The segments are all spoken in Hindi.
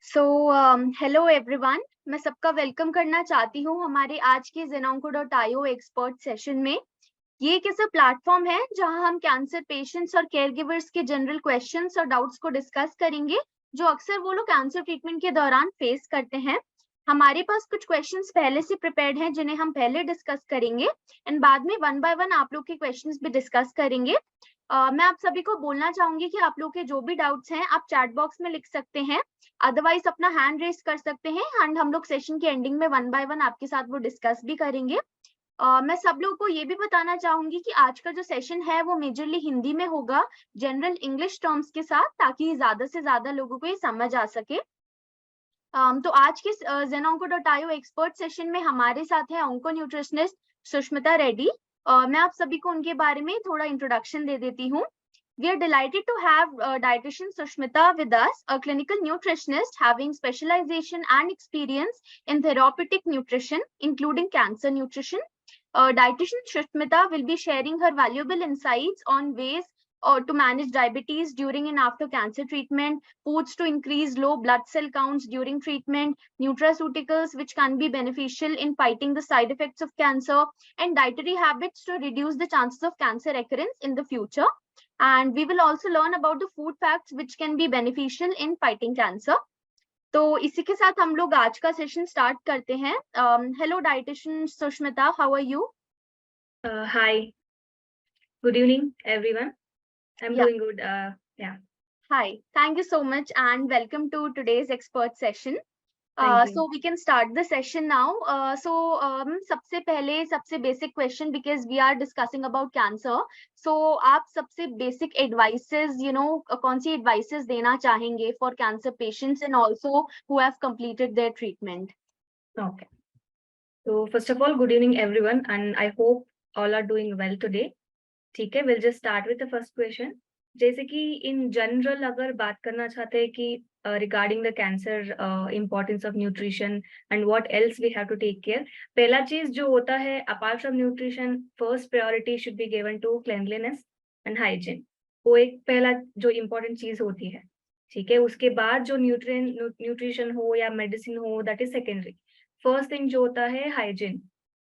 सो हेलो एवरीवन, मैं सबका वेलकम करना चाहती हूँ हमारे आज के Zenonco.io एक्सपर्ट सेशन में। ये एक ऐसा प्लेटफॉर्म है जहां हम कैंसर पेशेंट्स और केयरगिवर्स के जनरल क्वेश्चंस और डाउट्स को डिस्कस करेंगे जो अक्सर वो लोग कैंसर ट्रीटमेंट के दौरान फेस करते हैं। हमारे पास कुछ क्वेश्चंस पहले से प्रिपेयर्ड हैं जिन्हें हम पहले डिस्कस करेंगे एंड बाद में वन बाय वन आप लोग के क्वेश्चंस भी डिस्कस करेंगे। मैं आप सभी को बोलना चाहूंगी कि आप लोग के जो भी डाउट्स हैं आप चैट बॉक्स में लिख सकते हैं, अदरवाइज अपना हैंड रेस कर सकते हैं एंड हम लोग सेशन के एंडिंग में वन बाय वन आपके साथ वो डिस्कस भी करेंगे। मैं सब लोगों को ये भी बताना चाहूंगी कि आज का जो सेशन है वो मेजरली हिंदी में होगा, जनरल इंग्लिश टर्म्स के साथ, ताकि ज्यादा से ज्यादा लोगों को ये समझ आ सके। तो आज के Zenonco.io एक्सपर्ट सेशन में हमारे साथ है ऑन्को न्यूट्रिशनिस्ट सुष्मिता रेड्डी। मैं आप सभी को उनके बारे में थोड़ा इंट्रोडक्शन दे देती हूँ। We are delighted to have dietitian Sushmita with us, a clinical nutritionist having specialization and experience in therapeutic nutrition, including cancer nutrition. Dietitian Sushmita will be sharing her valuable insights on ways to manage diabetes during and after cancer treatment, foods to increase low blood cell counts during treatment, nutraceuticals which can be beneficial in fighting the side effects of cancer, and dietary habits to reduce the chances of cancer recurrence in the future. And we will also learn about the food facts which can be beneficial in fighting cancer. तो इसी के साथ हम लोग आज का सेशन स्टार्ट करते हैं। Hello dietitian Sushmita, how are you? Hi, good evening, everyone. I'm Yeah. doing good. Yeah, Hi, thank you so much and welcome to today's expert session. thank you. So we can start the session now. सबसे पहले सबसे basic question, because we are discussing about cancer. So आप सबसे basic advices, कौन सी advices देना चाहेंगे for cancer patients and also who have completed their treatment? Okay. So first of all, good evening, everyone, and I hope all are doing well today. ठीक है, we'll just start with the first question. जैसे कि in general अगर बात करना चाहते हैं कि regarding the cancer importance of nutrition and what else we have to take care. पहला चीज जो होता है, apart from nutrition, first priority should be given to cleanliness and hygiene. वो एक पहला जो important चीज होती है, ठीक है। उसके बाद जो न्यूट्रिशन हो या मेडिसिन हो, that is secondary. First thing जो होता है हाइजीन,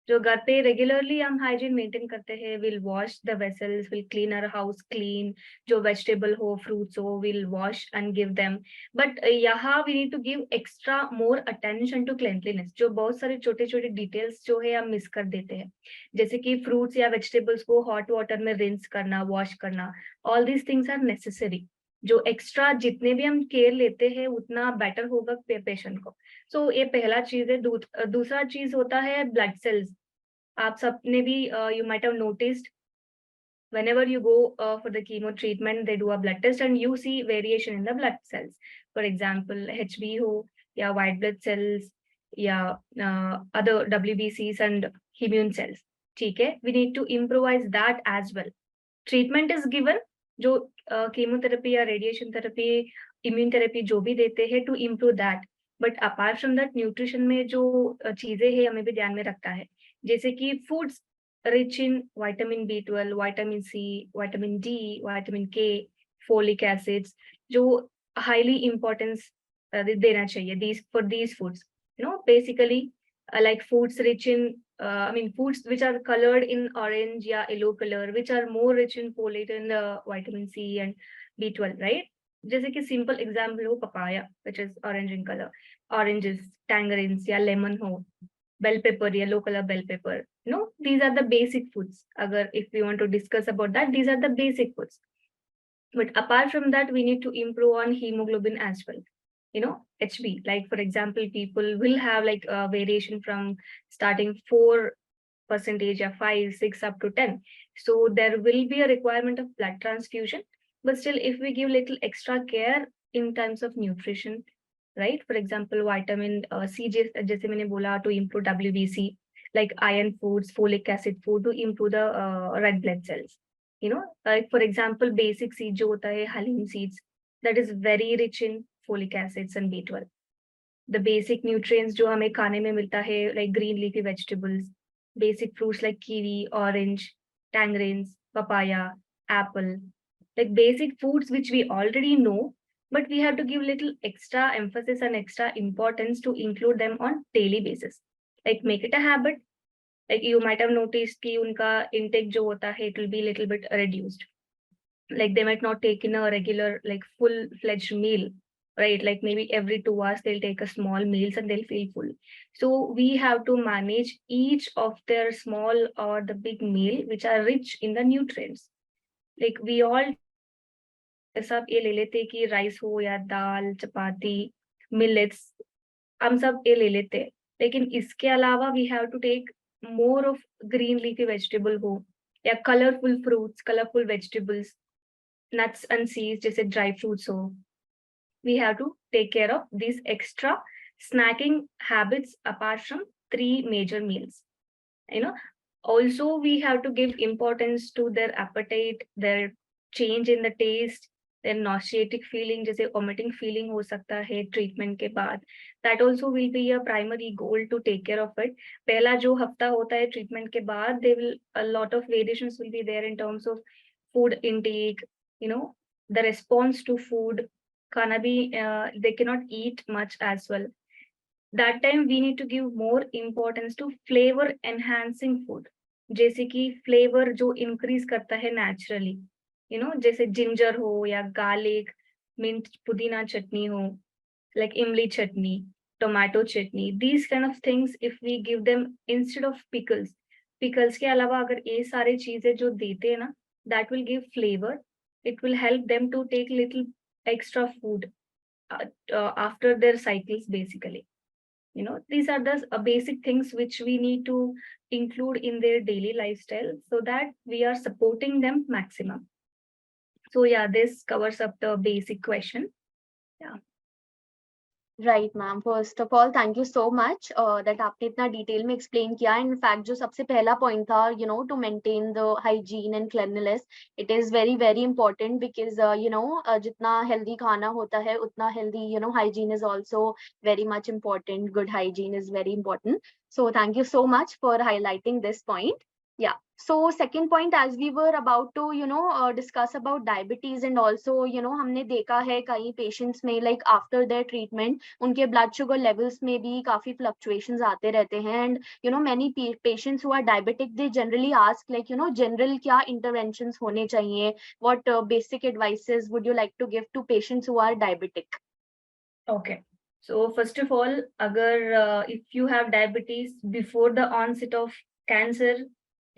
जो घर पे रेगुलरली हम हाइजीन मेंटेन करते हैं, will wash the vessels, will clean our house clean, जो वेजिटेबल हो फ्रूट्स हो will wash and give them. But यहाँ we need to give extra more attention to cleanliness. जो बहुत सारे छोटे छोटे डिटेल्स जो है हम मिस कर देते हैं, जैसे कि फ्रूट्स या वेजिटेबल्स को हॉट वाटर में रिंस करना, वॉश करना, all these things are necessary. जो एक्स्ट्रा जितने भी हम केयर लेते हैं उतना बेटर होगा पेशेंट को। सो ये पहला चीज है। दूसरा चीज होता है ब्लड सेल्स। आप सबने भी you might have noticed whenever you go for the chemo treatment, they do a blood test and you see variation in the blood cells. For example, HB हो या white blood cells या other WBCs and immune cells, ठीक है। We need to improvise that as well. Treatment is given, जो कीमोथेरेपी या रेडिएशन थेरेपी, इम्यून थेरेपी जो भी देते हैं to improve that. But apart from that nutrition में जो चीजें हैं हमें भी ध्यान में रखना है, जैसे कि foods rich in vitamin B12, vitamin C, vitamin D, vitamin K, folic acids, जो हाईली इम्पोर्टेंस देना चाहिए these for these foods, basically like foods rich in foods which are colored in orange या yellow color, which are more rich in folate and vitamin C and B12, right? जैसे कि simple example हो papaya, which is orange in color, oranges, tangerines या lemon हो, bell pepper, yellow color bell pepper, these are the basic foods. अगर if we want to discuss about that, these are the basic foods. But apart from that, we need to improve on hemoglobin as well. HB, like for example, people will have like a variation from starting 4% or 5, 6 up to 10. So there will be a requirement of blood transfusion. But still, if we give little extra care in terms of nutrition, right? For example, vitamin C, जैसे मैंने बोला, to improve WBC, like iron foods, folic acid food to improve the red blood cells. Like for example, basic seed जो होता है halim seeds, that is very rich in folic acids and B12. The basic nutrients जो हमें खाने में मिलता है, like green leafy vegetables, basic fruits like kiwi, orange, tangerines, papaya, apple, like basic foods which we already know, but we have to give little extra emphasis and extra importance to include them on daily basis. Like make it a habit. Like you might have noticed कि उनका intake जो होता है, it will be little bit reduced. Like they might not take in a regular like full-fledged meal, right? Like maybe every 2 hours they'll take a small meals and they'll feel full. So we have to manage each of their small or the big meal which are rich in the nutrients. Like we all सब ये ले लेते हैं कि राइस हो या दाल चपाती मिलेट्स हम सब ये ले लेते हैं, लेकिन इसके अलावा we have to take more of green leafy vegetable हो या colourful fruits colourful vegetables nuts and seeds जैसे ड्राई फ्रूट्स हो. We have to take care of these extra snacking habits apart from 3 major meals. You know, also we have to give importance to their appetite, their change in the taste, their nauseatic feeling, जैसे vomiting feeling हो सकता है treatment के बाद. That also will be a primary goal to take care of it. पहला जो हफ्ता होता है treatment के बाद, there will a lot of variations will be there in terms of food intake, you know, the response to food. खाना भी they cannot eat much as well. That time we need to give more importance to flavor enhancing food. जैसे कि flavor जो increase करता है naturally, you know, जैसे ginger हो या garlic, mint पुदीना चटनी हो, like imli chutney, tomato chutney, these kind of things if we give them instead of pickles. Pickles के अलावा अगर ये सारे चीजें जो देते हैं ना, that will give flavor. It will help them to take little extra food after their cycles basically. You know, these are the basic things which we need to include in their daily lifestyle so that we are supporting them maximum. So yeah, this covers up the basic question. Yeah. Right ma'am, first of all thank you so much that आपने इतना डिटेल में एक्सप्लेन किया. इनफैक्ट जो सबसे पहला पॉइंट था, you know, to maintain the hygiene and cleanliness, it is very very important because you know जितना हेल्दी खाना होता है उतना healthy you know hygiene is also very much important. Good hygiene is very important. So thank you so much for highlighting this point. Yeah. So second point, as we were about to, you know, discuss about diabetes and also, you know, हमने देखा है कई patients में like after their treatment, उनके blood sugar levels में भी काफी fluctuations आते रहते हैं. And, you know, many patients who are diabetic, they generally ask like, you know, general क्या interventions होने चाहिए? What basic advices would you like to give to patients who are diabetic? Okay. So first of all, अगर if you have diabetes before the onset of cancer,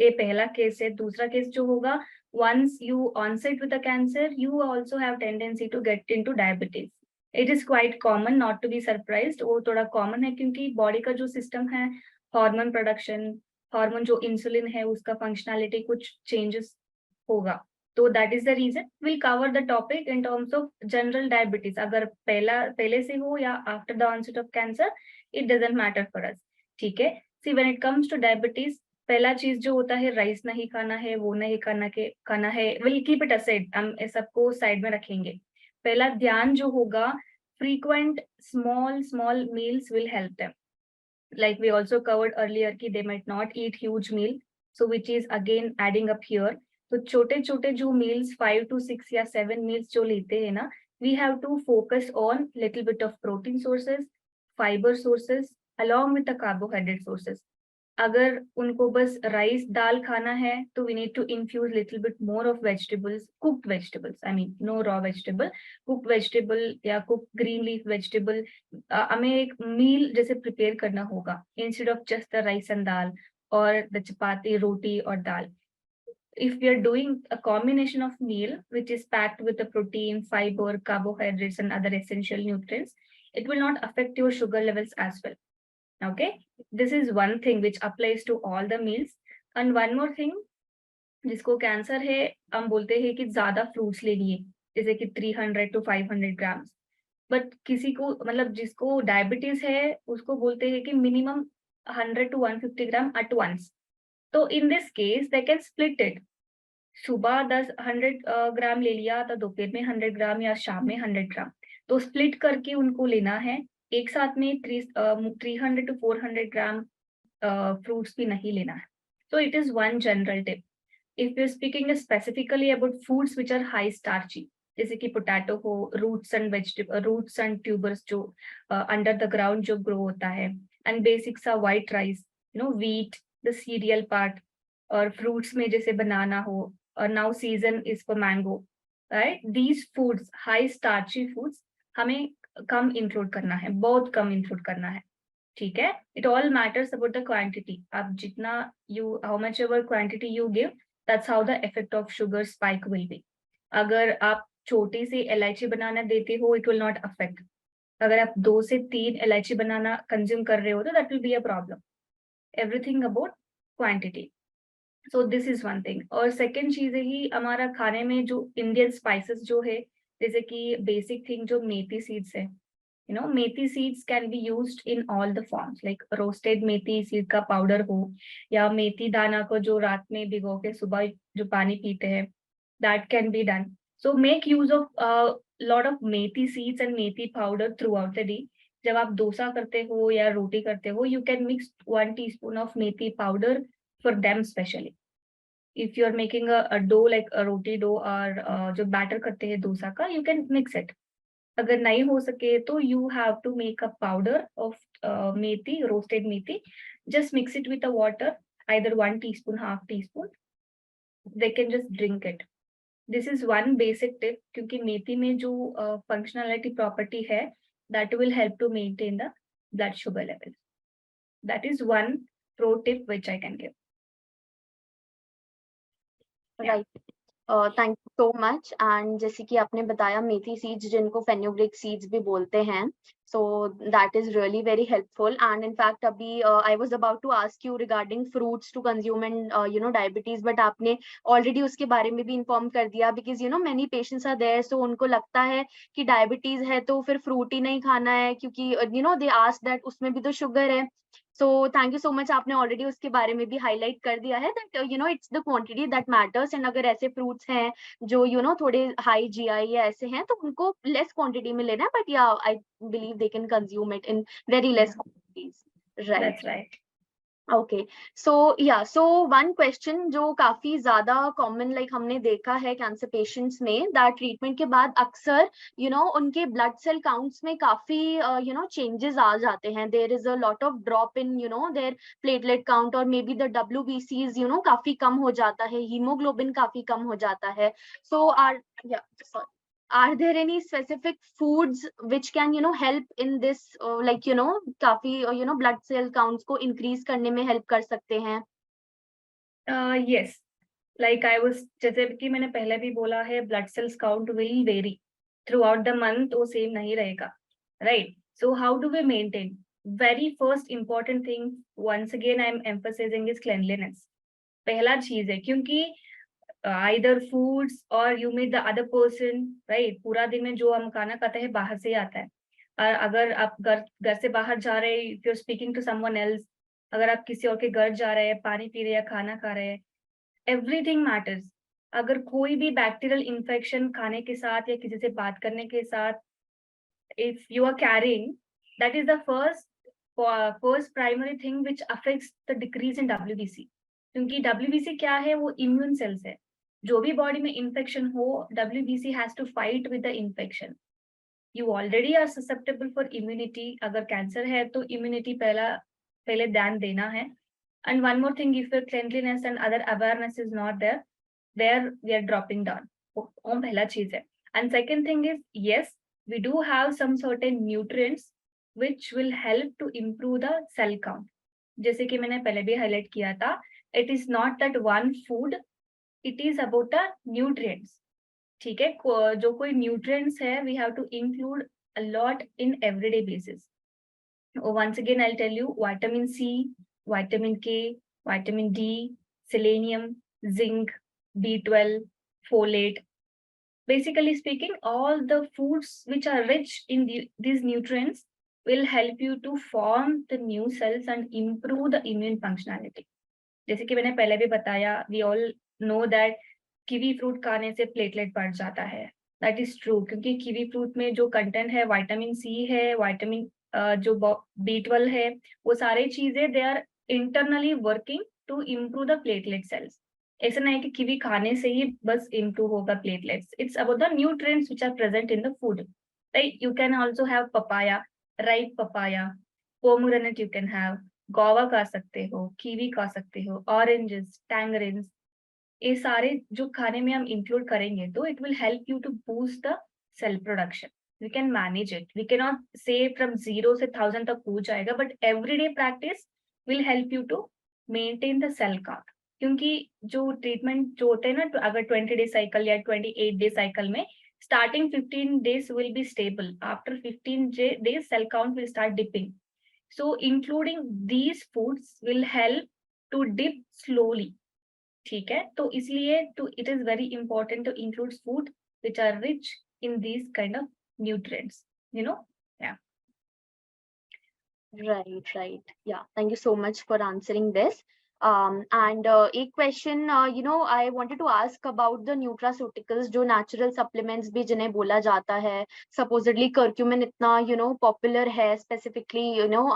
ये पहला केस है. दूसरा केस जो होगा, once you onset with the cancer, you also have tendency to get into diabetes. It is quite common, not to be surprised. वो थोड़ा common है क्योंकि body का जो system है, hormone production, hormone जो insulin है, उसका functionality कुछ changes होगा. So that is the reason we'll cover the topic in terms of general diabetes. अगर पहले से हो या after the onset of cancer, it doesn't matter for us. ठीक है. See, when it comes to diabetes, पहला चीज जो होता है राइस नहीं खाना है, वो नहीं खाना है. We'll keep it aside. हम सबको साइड में रखेंगे. पहला ध्यान जो होगा, frequent small meals will help them. Like we also covered earlier कि they might not eat huge meal, so which is again adding up here. तो छोटे छोटे जो meals 5 to 6 या 7 meals जो लेते हैं ना, we have to focus on little bit of protein sources, fiber sources along with the carbohydrate sources. अगर उनको बस राइस दाल खाना है तो we need to infuse little bit more of vegetables, cooked vegetables, I mean no raw vegetable, cooked vegetable या cooked green leaf vegetable. हमें एक मील जैसे प्रिपेयर करना होगा instead of just the rice and dal or the chapati, roti or dal. If we are doing a combination of meal which is packed with the protein, fiber, carbohydrates and other essential nutrients, it will not affect your sugar levels as well. Okay, this is one thing which applies to all the meals. And one more thing, जिसको कैंसर है हम बोलते हैं कि ज्यादा फ्रूट्स लेनी है, जैसे कि 300 to 500 ग्राम्स. बट किसी को मतलब जिसको डायबिटीज है उसको बोलते हैं कि minimum 100 to 150 gram at once. तो in this case they can split it. सुबह 100 ग्राम ले लिया तो दोपहर में 100 ग्राम या शाम में 100 ग्राम. तो स्प्लिट करके उनको लेना है. एक साथ में 300 to 400 ग्राम फ्रूट्स भी नहीं लेना है. So it is one general tip. If you're speaking specifically about foods which are high starchy, जैसे कि पोटैटो हो, रूट्स एंड ट्यूबर्स जो अंडर द ग्राउंड जो ग्रो होता है, एंड बेसिक सा white rice, wheat, the serial part, और फ्रूट्स में जैसे बनाना हो, और now season is for mango, right? These foods, high starchy foods हमें कम इंक्लूड करना है, बहुत कम इंक्लूड करना है, ठीक है? It all matters about the quantity. आप जितना how much ever quantity you give, that's how the effect of sugar spike will be. अगर आप छोटी सी इलायची बनाना देते हो, इट विल नॉट अफेक्ट। अगर आप 2 से 3 इलायची बनाना कंज्यूम कर रहे हो तो that will be a problem. Everything about quantity. So this is one thing. और सेकेंड चीज है कि हमारा खाने में जो इंडियन स्पाइसेस जो है, जैसे कि बेसिक थिंग जो मेथी सीड्स है, methi seeds can be used in all the forms, like roasted methi seed का पाउडर हो, या मेथी दाना को जो रात में भिगो के सुबह जो पानी पीते हैं, that can be done. So make use of lot of methi seeds and methi powder throughout the day. जब आप डोसा करते हो या रोटी करते हो, you can mix 1 teaspoon of methi powder for them specially. If you are making a dough like a roti dough, और जो बैटर करते हैं डोसा का, यू कैन मिक्स इट। अगर नहीं हो सके तो you have to make a powder of methi, roasted methi, just mix it with the water, either 1 teaspoon, half teaspoon, they can just drink it. This is one basic tip, क्योंकि मेथी में जो functionality property है, that will help to maintain the blood sugar level. That is one pro tip which I can give. Right, thank you so much. And जैसे कि आपने बताया मेथी सीड्स जिनको फेन्यूग्रिक सीड्स भी बोलते हैं, so that is really very helpful. And in fact अभी I was about to ask you regarding fruits to consume and diabetes, but आपने ऑलरेडी उसके बारे में भी इन्फॉर्म कर दिया, because many patients are there, so उनको लगता है कि डायबिटीज है तो फिर फ्रूट ही नहीं खाना है, क्योंकि दे आस्क दैट उसमें भी तो शुगर है। So thank you so much, आपने ऑलरेडी उसके बारे में भी हाईलाइट कर दिया है that it's the quantity that matters. And अगर ऐसे फ्रूट्स हैं जो थोड़े हाई जीआई या ऐसे हैं, तो उनको लेस क्वांटिटी में लेना है, बट या I believe they can consume it in very less quantities, right? That's right. Okay, so so one question जो काफी ज्यादा कॉमन लाइक हमने देखा है कैंसर पेशेंट्स में, दैट ट्रीटमेंट के बाद अक्सर उनके ब्लड सेल काउंट्स में काफी चेंजेस आ जाते हैं। There is a lot of drop in their platelet count, और मे बी द WBCs काफी कम हो जाता है, हीमोग्लोबिन काफी कम हो जाता है। So are sorry, are there any specific foods which can help in this like काफी blood cell counts को increase करने में help कर सकते हैं? Yes, like I was, जैसे कि मैंने पहले भी बोला है, blood cells count will vary throughout the month, वो सेम नहीं रहेगा, right? So how do we maintain? Very first important thing, once again I am emphasizing, is cleanliness. पहला चीज है, क्योंकि either foods or you meet the other person, right? पूरा दिन में जो हम खाना खाते हैं बाहर से ही आता है। और अगर आप घर से बाहर जा रहे हैं, if you're speaking to someone else, अगर आप किसी और के घर जा रहे हैं, पानी पी रहे हैं, खाना खा रहे हैं, एवरीथिंग मैटर्स। अगर कोई भी बैक्टीरियल इन्फेक्शन खाने के साथ या किसी से बात करने के साथ if you are carrying, that is the first primary thing which affects the decrease in WBC। क्योंकि WBC क्या है? वो इम्यून सेल्स है। जो भी बॉडी में इन्फेक्शन हो, WBC has to fight with the infection. You already are susceptible for immunity. अगर कैंसर है तो इम्यूनिटी पहले ध्यान देना है। And one more thing, if your cleanliness and other awareness is not there, we are dropping down. वो पहला चीज है। And second thing is, yes, we do have some certain nutrients which will help to improve the cell count. जैसे कि मैंने पहले भी हाईलाइट किया था, it is not that one food, it is about the nutrients. ठीक है, जो कोई nutrients है, we have to include a lot in everyday basis. Once again, I'll tell you, vitamin C, vitamin K, vitamin D, selenium, zinc, B12, folate. Basically speaking, all the foods which are rich in these nutrients will help you to form the new cells and improve the immune functionality. जैसे कि मैंने पहले भी बताया, we all know that kiwi fruit खाने से प्लेटलेट बढ़ जाता है। That is true, क्योंकि kiwi fruit में जो कंटेंट है, विटामिन C है, विटामिन जो B12 है, वो सारे चीजें they are internally working to improve the platelet cells. ऐसा नहीं है कि कीवी खाने से ही बस इम्प्रूव होगा platelets. It's about the nutrients which are present in the food. Right, you can also have papaya, ripe papaya, pomegranate you can have, guava खा सकते हो, कीवी खा सकते हो, ऑरेंजेस, टैंगरिन्स. ये सारे जो खाने में हम इंक्लूड करेंगे तो it will help you to boost the cell production. We can manage it. We can not say from 0 से 1000 तक हो जाएगा, but everyday practice will help you to maintain the cell count. क्योंकि जो ट्रीटमेंट जो होते हैं ना, तो अगर 20 डे साइकिल या 28 डे साइकिल में starting 15 days will be stable. After 15 days, cell count will start dipping. So including these foods will help to dip slowly. ठीक है, तो इसलिए तो it is very important to include food which are rich in these kind of nutrients, you know. Yeah. Right. Yeah, thank you so much for answering this. And a question, I wanted to ask about the nutraceuticals, जो natural supplements भी जिन्हें बोला जाता है. Supposedly curcumin इतना, popular है specifically,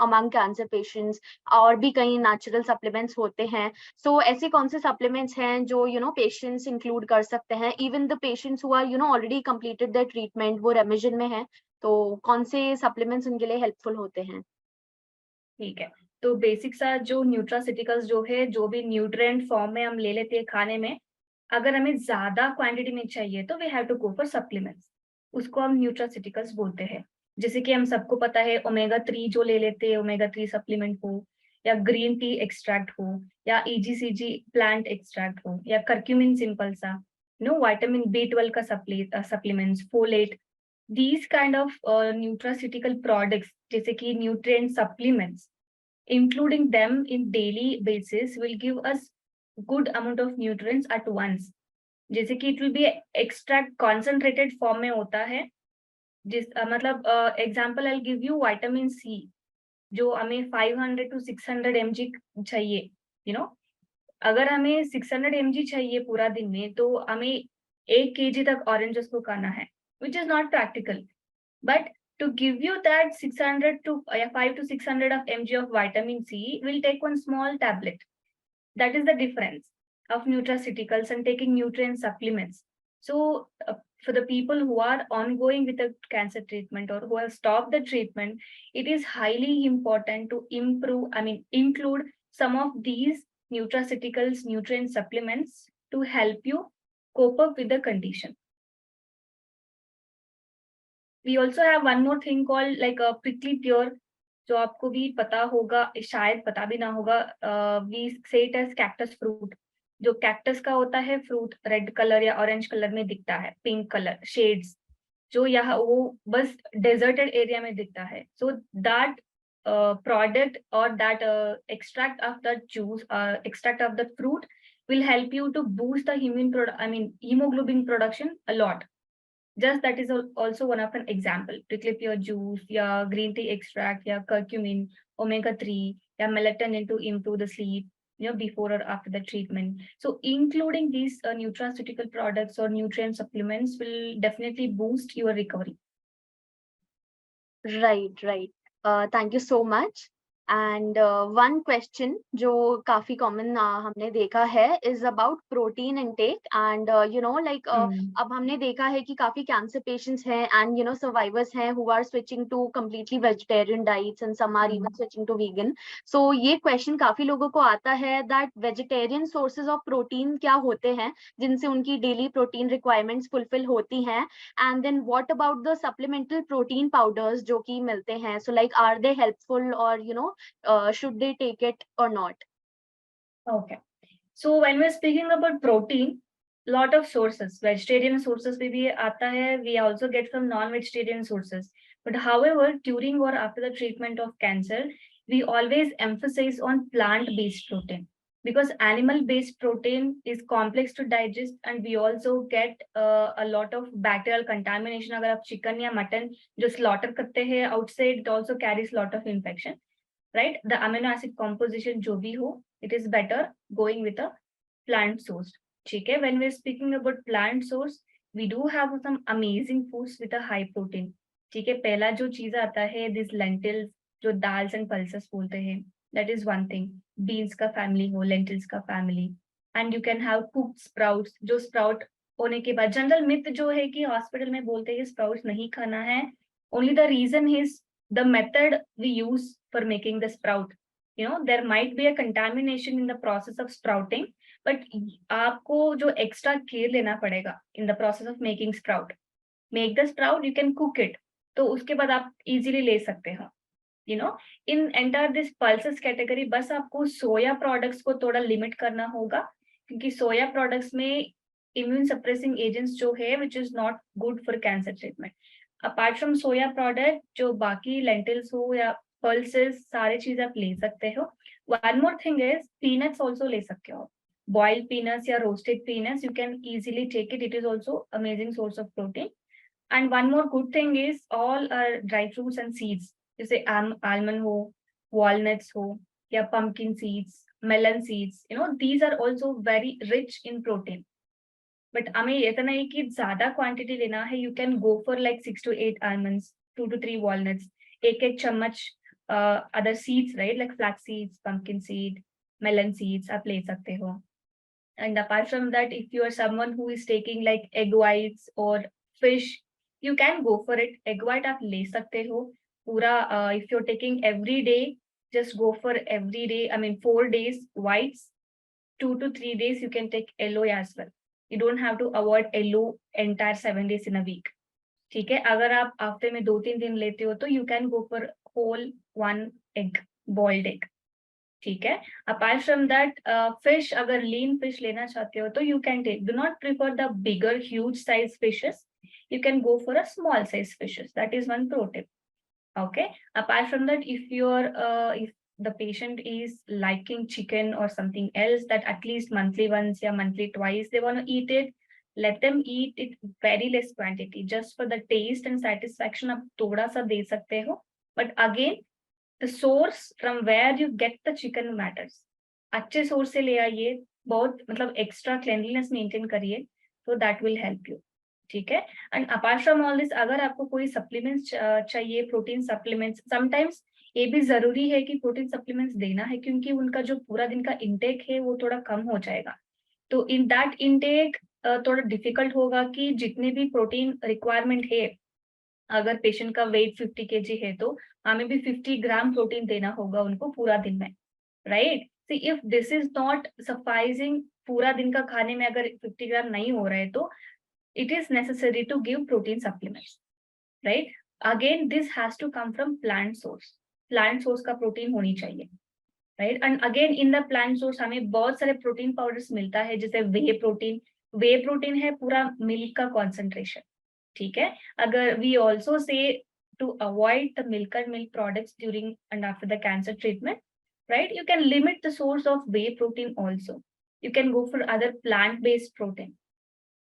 among cancer patients. और भी कई natural supplements होते हैं. So ऐसे कौन से supplements हैं जो, patients include कर सकते हैं? Even the patients who are, already completed their treatment, वो remission में है. तो कौन से supplements उनके लिए helpful होते हैं? ठीक है, तो बेसिक सा जो न्यूट्रासिटिकल्स जो है, जो भी न्यूट्रिएंट फॉर्म में हम ले लेते हैं खाने में, अगर हमें ज्यादा क्वांटिटी में चाहिए तो we have to go for supplements. उसको हम न्यूट्रासिटिकल्स बोलते हैं. जैसे कि हम सबको पता है ओमेगा 3 जो ले लेते हैं, ओमेगा 3 सप्लीमेंट हो, या ग्रीन टी एक्सट्रैक्ट हो, या ईजीसीजी प्लांट एक्सट्रैक्ट हो, या करक्यूमिन सिंपल सा, विटामिन B12 का supplements, folate. these kind of nutraceutical products जैसे कि nutrient supplements, including them in daily basis will give us good amount of nutrients at once. जैसे कि it will be extract concentrated form में होता है. मतलब example I'll give you vitamin C, जो हमें 500 to 600 mg चाहिए, अगर हमें 600 mg चाहिए पूरा दिन में, तो हमें 1 kg तक ऑरेंजेस को खाना है, which is not practical. But to give you that 600 to 5 to 600 of mg of vitamin C, we'll take one small tablet. That is the difference of nutraceuticals and taking nutrient supplements. So for the people who are ongoing with a cancer treatment or who have stopped the treatment, it is highly important to include some of these nutraceuticals, nutrient supplements to help you cope up with the condition. We also have one more thing called like a prickly pear, जो आपको भी पता होगा, शायद पता भी ना होगा. We say it as cactus fruit. जो कैक्टस का होता है फ्रूट, रेड कलर या ऑरेंज कलर में दिखता है, पिंक कलर शेड्स, जो यहाँ वो बस डेजर्टेड एरिया में दिखता है. So that product or that extract of the juice, extract of the fruit will help you to boost the hemoglobin production a lot. Just that is also one of an example. Prickly pear juice, या green tea extract, या curcumin, omega 3, या melatonin to improve the sleep, before or after the treatment. So including these nutraceutical products or nutrient supplements will definitely boost your recovery. Right. Thank you so much. And one question जो काफी common हमने देखा है is about protein intake. And अब हमने देखा है कि काफी cancer patients हैं and survivors हैं who are switching to completely vegetarian diets and some are even switching to vegan. So ये question काफी लोगों को आता है that vegetarian sources of protein क्या होते हैं जिनसे उनकी daily protein requirements fulfill होती हैं. And then what about the supplemental protein powders जो कि मिलते हैं? So like are they helpful or should they take it or not? Okay. So when we're speaking about protein, lot of sources, vegetarian sources में भी आता है, we also get from non-vegetarian sources. But however, during or after the treatment of cancer, we always emphasize on plant-based protein, because animal-based protein is complex to digest and we also get a lot of bacterial contamination. अगर आप chicken या mutton जो slaughter करते हैं outside, it also carries lot of infection, right? The amino acid composition जो भी हो, it is better going with a plant source. ठीक है, when we're speaking about plant source, we do have some amazing foods with a high protein. ठीक है, पहला जो चीज आता है this lentils, जो दाल्स एंड पल्सेस बोलते हैं, that is one thing. Beans का family हो, lentils का family, and you can have cooked sprouts, जो स्प्राउट होने के बाद जनरल मिथ जो है कि हॉस्पिटल में बोलते हैं स्प्राउट्स नहीं खाना है, only the reason is the method we use for making the sprout. There might be a contamination in the process of sprouting, but आपको जो एक्स्ट्रा केयर लेना पड़ेगा in the process of making sprout. Make the sprout, you can cook it, तो उसके बाद आप इजीली ले सकते हो. In enter this pulses category, बस आपको सोया प्रोडक्ट्स को थोड़ा लिमिट करना होगा, क्योंकि सोया प्रोडक्ट्स में इम्यून सप्रेसिंग एजेंट्स जो है विच is not good for cancer treatment. Apart from soya product, जो बाकी लेंटिल्स हो या पल्सेस, सारे चीज आप ले सकते हो. One more thing is peanuts also ले सकते हो. बॉइल्ड पीनट्स या roasted peanuts, you can easily take it. It is also amazing source of protein. And one more good thing is all are dry fruits and seeds. जैसे almond हो, walnuts हो, या pumpkin seeds, melon seeds. These are also very rich in protein. But हमें इतना ही कि ज्यादा क्वांटिटी लेना है, you can go for like 6 to 8 almonds, 2 to 3 walnuts, एक चम्मच other seeds, right? Like flax seeds, pumpkin seed, melon seeds आप ले सकते हो. And apart from that, if you are someone who is taking like egg whites or fish, you can go for it. Egg white आप ले सकते हो पूरा. If you're taking every day, just go for every day. I mean 4 days whites, 2 to 3 days you can take yellow as well. You don't have to avoid yellow entire 7 days in a week. ठीक है, अगर आप हफ्ते में 2-3 दिन लेते हो तो you can go for whole 1 egg, boiled egg. ठीक है. अपार्ट फ्रॉम दैट, फिश, अगर लीन फिश लेना चाहते हो तो you can take. Do not prefer the bigger huge size fishes, you can go for a small size fishes. That is one pro tip. Okay. Apart from that, if the patient is liking chicken or something else that at least monthly once or monthly twice they want to eat it, let them eat it very less quantity just for the taste and satisfaction. आप थोड़ा सा दे सकते हो, but again the source from where you get the chicken matters. अच्छे सोर्स से ले आइए, बहुत मतलब एक्स्ट्रा क्लेanliness मेंटेन करिए, so that will help you. ठीक है. And apart from all this, अगर आपको कोई सप्लीमेंट्स चाहिए, प्रोटीन सप्लीमेंट्स, समटाइम्स ये भी जरूरी है कि प्रोटीन सप्लीमेंट्स देना है, क्योंकि उनका जो पूरा दिन का इंटेक है वो थोड़ा कम हो जाएगा. तो इन दैट इंटेक थोड़ा डिफिकल्ट होगा कि जितने भी प्रोटीन रिक्वायरमेंट है, अगर पेशेंट का वेट 50 kg है तो हमें भी 50 ग्राम प्रोटीन देना होगा उनको पूरा दिन में, right. See if this is not sufficing, पूरा दिन का खाने में अगर 50 ग्राम नहीं हो रहा है तो it is necessary to give protein supplements, right? Again, this has to come from plant source. Plant source का प्रोटीन होनी चाहिए, right? And again, in the plant source हमें बहुत सारे प्रोटीन पाउडर्स मिलता है, जैसे वे प्रोटीन. वे प्रोटीन है पूरा मिल्क का कॉन्सेंट्रेशन. ठीक है. अगर we also say to avoid the milk and milk products during and after the cancer treatment, right? You can limit the source of whey protein also. You can go for other plant-based protein.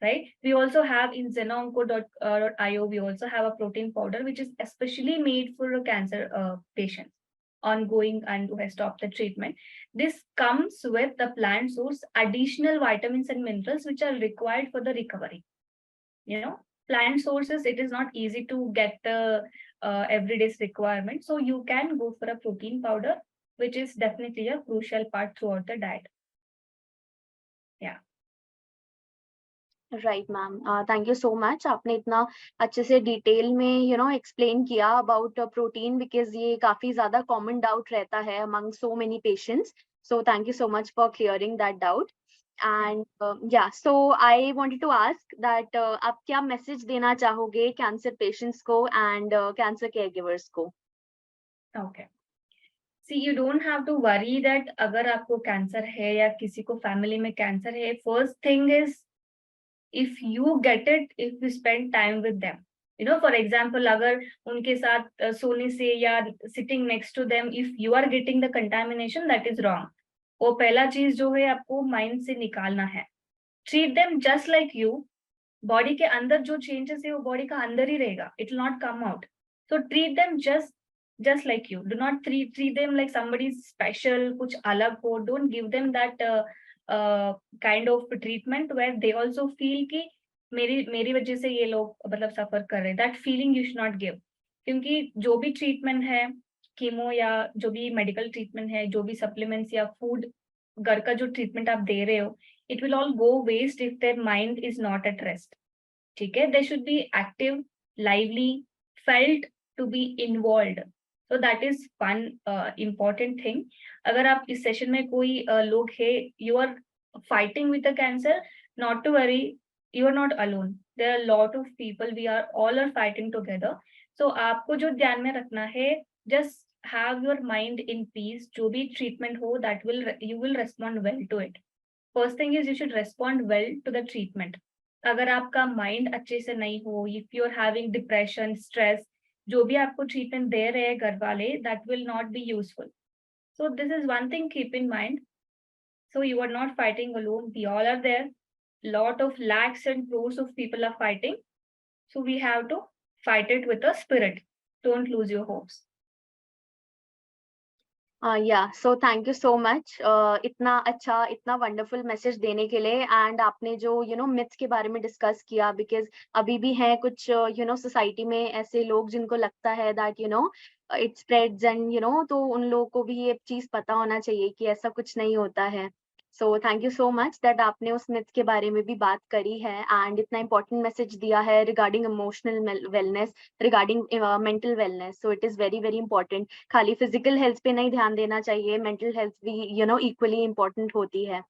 Right? We also have in zenonco.io, we also have a protein powder which is especially made for cancer patients ongoing and who has stopped the treatment. This comes with the plant source additional vitamins and minerals which are required for the recovery. Plant sources, it is not easy to get the everyday's requirement. So you can go for a protein powder, which is definitely a crucial part throughout the diet. Yeah. Right ma'am, thank you so much. आपने इतना अच्छे से डिटेल में एक्सप्लेन किया अबाउट प्रोटीन, बिकॉज ये काफी ज्यादा कॉमन डाउट रहता है among so many patients. So thank you so much for clearing that doubt. And yeah, so I wanted to ask that आप क्या मैसेज देना चाहोगे कैंसर पेशेंट्स को एंड कैंसर केयरगिवर्स को? Okay. See, you don't have to worry that अगर आपको कैंसर है या किसी को फैमिली में कैंसर है, first thing is if you get it, if you spend time with them, for example, अगर उनके साथ सोने से या sitting next to them, if you are getting the contamination, that is wrong. वो पहला चीज जो है आपको माइंड से निकालना है. treat them just like you. Body के अंदर जो चेंजेस है वो बॉडी का अंदर ही रहेगा, it will not come out. So treat them just like you. Do not treat them like somebody special, कुछ अलग हो. Don't give them that kind of treatment where they also feel कि मेरी वजह से ये लोग मतलब सफर कर रहे हैं. That feeling you should not give. क्योंकि जो भी ट्रीटमेंट है, कीमो या जो भी मेडिकल ट्रीटमेंट है, जो भी सप्लीमेंट्स या फूड, घर का जो ट्रीटमेंट आप दे रहे हो, it will all go waste if their mind is not at rest. ठीक है, they should be active, lively, felt to be involved. So that is one important thing. अगर आप इस सेशन में कोई लोग है, you are fighting with the cancer, not to worry, you are not alone. There are a lot of people, we are all are fighting together. So आपको जो ध्यान में रखना है, just have your mind in peace. जो भी treatment हो, that will you will respond well to it. First thing is you should respond well to the treatment. अगर आपका माइंड अच्छे से नहीं हो, if you are having depression, stress, जो भी आपको ट्रीटमेंट दे रहे हैं घर वाले, that will not be useful. So this is one thing, keep in mind. So you are not fighting alone. We all are there. Lot of lakhs and crores of people are fighting. So we have to fight it with a spirit. Don't lose your hopes. या सो थैंक यू सो मच इतना अच्छा, इतना वंडरफुल मैसेज देने के लिए. एंड आपने जो मिथ्स के बारे में डिस्कस किया, बिकॉज अभी भी हैं कुछ सोसाइटी में ऐसे लोग जिनको लगता है दैट इट स्प्रेड्स एंड तो उन लोगों को भी ये चीज पता होना चाहिए कि ऐसा कुछ नहीं होता है. So thank you so much that आपने उस मिथ के बारे में भी बात करी है एंड इतना इंपॉर्टेंट मैसेज दिया है regarding emotional wellness, regarding mental wellness. So it is very very important. खाली फिजिकल हेल्थ पे नहीं ध्यान देना चाहिए, मेंटल हेल्थ भी इक्वली इंपॉर्टेंट होती है.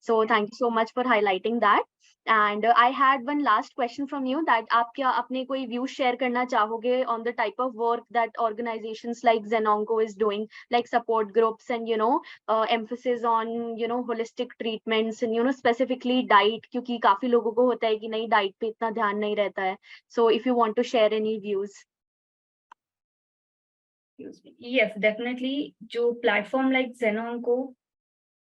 So thank you so much for highlighting that. And I had one last question from you, that आप क्या अपने कोई views share करना चाहोगे on the type of work that organizations like Zenonco is doing, like support groups and emphasis on holistic treatments and specifically diet, क्योंकि काफी लोगों को होता है कि नहीं diet पे इतना ध्यान नहीं रहता है. So if you want to share any views. Yes, definitely. जो platform like Zenonco,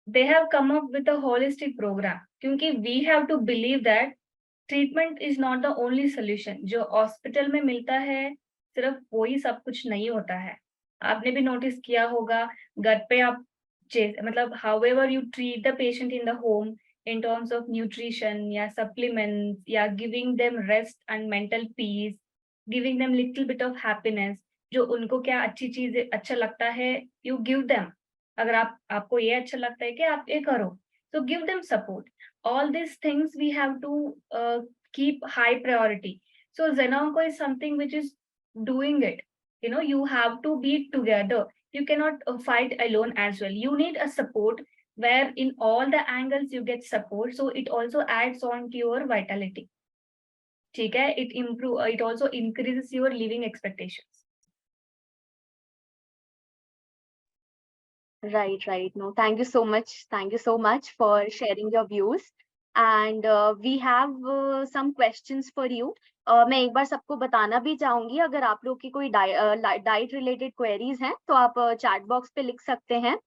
they have come up with a holistic program, क्योंकि we have to believe that treatment is not the only solution. जो हॉस्पिटल में मिलता है सिर्फ वही सब कुछ नहीं होता है. आपने भी नोटिस किया होगा, घर पे आप मतलब however you treat the patient in the home in terms of nutrition या supplements या giving them rest and mental peace, giving them little bit of happiness, जो उनको क्या अच्छी चीज अच्छा लगता है, you give them. अगर आपको ये अच्छा लगता है कि आप ये करो, so give them support. All these things we have to keep high priority. So Zenonco is something which is doing it. You have to be together. You cannot fight alone as well. You need a support where in all the angles you get support. So it also adds on to your vitality. ठीक है? It also increases your living expectations. Right. No, thank you so much. Thank you so much for sharing your views. And we have some questions for you. मैं एक बार सबको बताना भी चाहूंगी, अगर आप लोग की कोई डाइट रिलेटेड क्वेरीज हैं तो आप चैट बॉक्स पे लिख सकते हैं.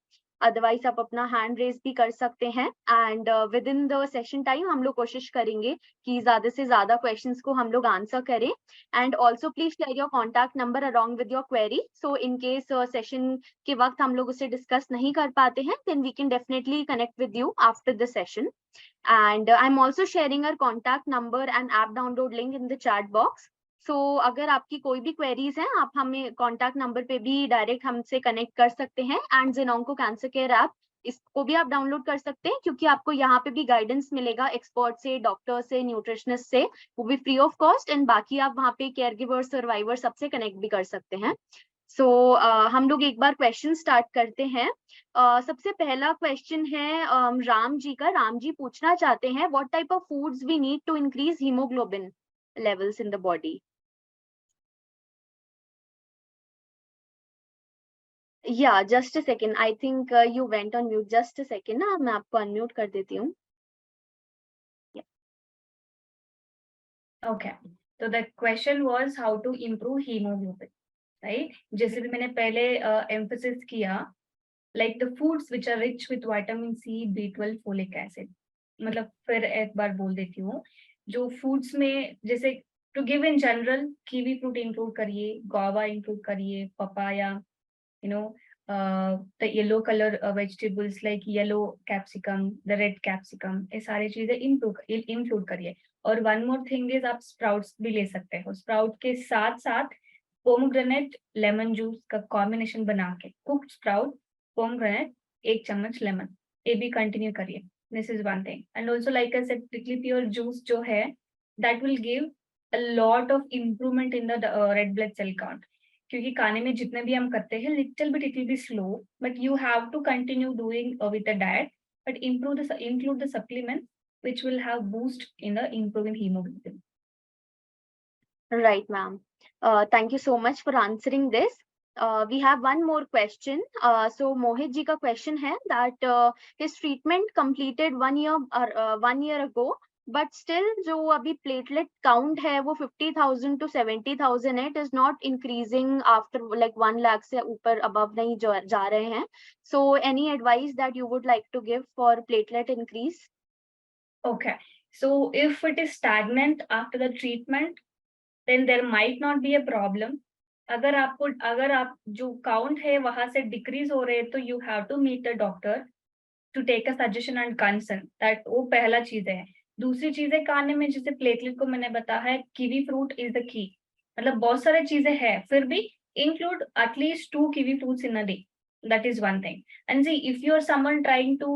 अदरवाइज आप अपना हैंड रेज भी कर सकते हैं. And with in the session time हम लोग कोशिश करेंगे कि ज्यादा से ज्यादा क्वेश्चंस को हम लोग आंसर करें. And also please share your contact number along with your query. So in case session के वक्त हम लोग उसे डिस्कस नहीं कर पाते हैं, then we can definitely connect with you after the session. And I'm also sharing our contact number and app download link in the chat box. So अगर आपकी कोई भी queries हैं, आप हमें contact number पे भी direct हमसे connect कर सकते हैं. And Zenonco Cancer Care app, इसको भी आप डाउनलोड कर सकते हैं, क्योंकि आपको यहाँ पे भी गाइडेंस मिलेगा एक्सपर्ट से, डॉक्टर से, न्यूट्रिशनिस्ट से, वो भी फ्री ऑफ कॉस्ट. एंड बाकी आप वहाँ पे केयर गिवर, सर्वाइवर सबसे कनेक्ट भी कर सकते हैं. सो हम लोग एक बार क्वेश्चन स्टार्ट करते हैं. सबसे पहला क्वेश्चन है राम जी का. राम जी पूछना चाहते हैं, what type of foods we need to increase haemoglobin levels in the body. Yeah just a second, I think you went on mute. Just a second ना, मैं आपको अनम्यूट कर देती हूँ. Okay, so the question was how to improve hemoglobin, right? जैसे भी मैंने पहले emphasis किया, like the foods which are rich with vitamin C, B12, folic acid. मतलब फिर एक बार बोल देती हूँ, जो foods में जैसे to give in general, kiwi fruit include करिए, guava include करिए, papaya, the yellow color vegetables like yellow capsicum, the red capsicum, ये सारी चीजें include करिए. और वन मोर थिंग इज, आप स्प्राउट्स भी ले सकते हो. स्प्राउट के साथ साथ पोमग्रेनेट लेमन जूस का कॉम्बिनेशन बना के, कुक्ड स्प्राउट, पोमग्रेनेट, 1 चम्मच लेमन, ये भी कंटिन्यू करिए. This is one thing. And also, like I said, prickly pear juice जो है, that will give a lot of improvement in the red blood cell count. क्योंकि खाने में जितने भी हम करते हैं, little bit it will be slow, but you have to continue doing with the diet, but include the supplements which will have boost in the improving hemoglobin. Right, ma'am. Thank you so much for answering this. We have one more question. So Mohit ji का question है that his treatment completed 1 year ago, but still जो अभी platelet count है वो 50,000 to 70,000 है. It is not increasing after like 1 lakh से ऊपर above नहीं जा रहे हैं. So any advice that you would like to give for platelet increase? Okay, so if it is stagnant after the treatment, then there might not be a problem. अगर आप जो काउंट है वहां से डिक्रीज हो रहे हैं तो you have to meet the doctor to take a suggestion and concern, दैट वो पहला चीज है. दूसरी चीज है खाने में, जैसे प्लेटलेट को मैंने बताया है, kiwi fruit is the key. मतलब बहुत सारे चीजें हैं, फिर भी include at least 2 kiwi fruits in a day. That is one thing. And see, if you are someone trying to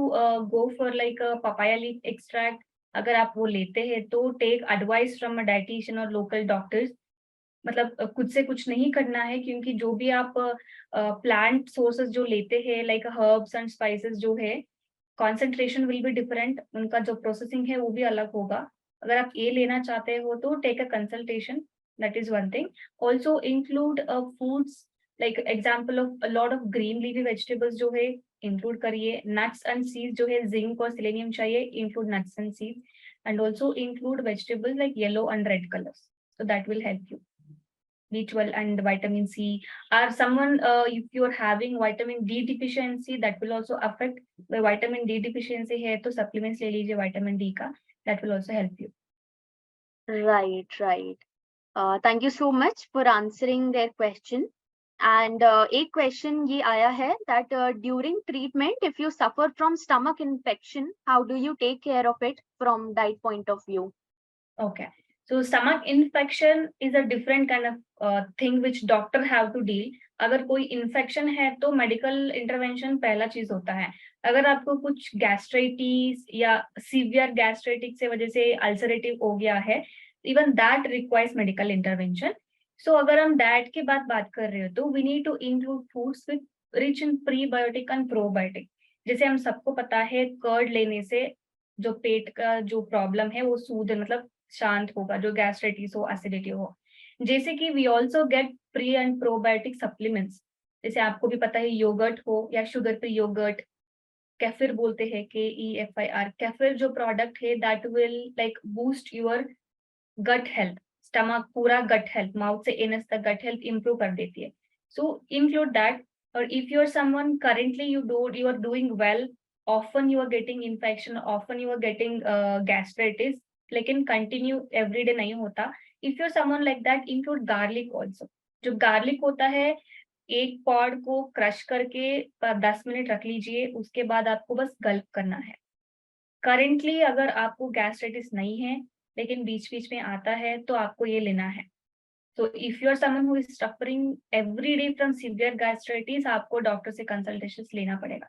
go for like a papaya leaf extract, अगर आप वो लेते हैं तो take advice from a dietitian और लोकल डॉक्टर्स. मतलब खुद से कुछ नहीं करना है, क्योंकि जो भी आप प्लांट सोर्सेज जो लेते हैं लाइक हर्ब्स एंड स्पाइसेस जो है, कॉन्सेंट्रेशन विल बी डिफरेंट, उनका जो प्रोसेसिंग है वो भी अलग होगा. अगर आप ये लेना चाहते हो तो take a consultation, that is one thing. Also include foods like example of lot of green leafy vegetables जो है इंक्लूड करिए. नट्स एंड सीड्स जो है जिंक और सेलेनियम चाहिए, include nuts and seeds. And also include vegetables like yellow and red colours, so that will help you. B12 and vitamin C. Or someone, if you're having vitamin D deficiency, that will also affect. The vitamin D deficiency है तो supplements ले लीजिए vitamin D का, that will also help you. Right. Thank you so much for answering their question. And एक question ये आया है that during treatment, if you suffer from stomach infection, how do you take care of it from diet point of view? Okay. So stomach infection is a different kind of thing which doctor have to deal. अगर कोई इन्फेक्शन है तो मेडिकल इंटरवेंशन पहला चीज होता है. अगर आपको कुछ गैस्ट्राइटिस या सीवियर गैस्ट्राइटिस से वजह से अल्सरेटिव हो गया है, even that requires medical intervention. So अगर हम डाइट की बात कर रहे हो तो we need to include foods with rich in prebiotic and probiotic. जैसे हम सबको पता है कर्ड लेने से जो पेट का जो प्रॉब्लम है वो सूद मतलब शांत होगा, जो गैस्ट्राइटिस हो, एसिडिटी हो. जैसे कि we also get pre and probiotic supplements. जैसे आपको भी पता है योगर्ट हो या शुगर फ्री योगर्ट, कैफिर बोलते हैं KEFIR, कैफिर जो प्रोडक्ट है that will like boost your gut health. Stomach पूरा गट हेल्थ, माउथ से एनस तक गट हेल्थ इंप्रूव कर देती है. So include that. और if you are someone currently you are doing well, often you are getting infection, often you are getting gastritis, लेकिन कंटिन्यू एवरीडे नहीं होता. If you are someone like that, include garlic also. जो गार्लिक होता है, एक पॉड को क्रश करके 10 मिनट रख लीजिए, उसके बाद आपको बस गल्प करना है. करेंटली अगर आपको गैस्ट्राइटिस नहीं है लेकिन बीच बीच में आता है तो आपको ये लेना है. So if you are someone who is suffering every day from severe gastritis, आपको डॉक्टर से कंसल्टेशन लेना पड़ेगा.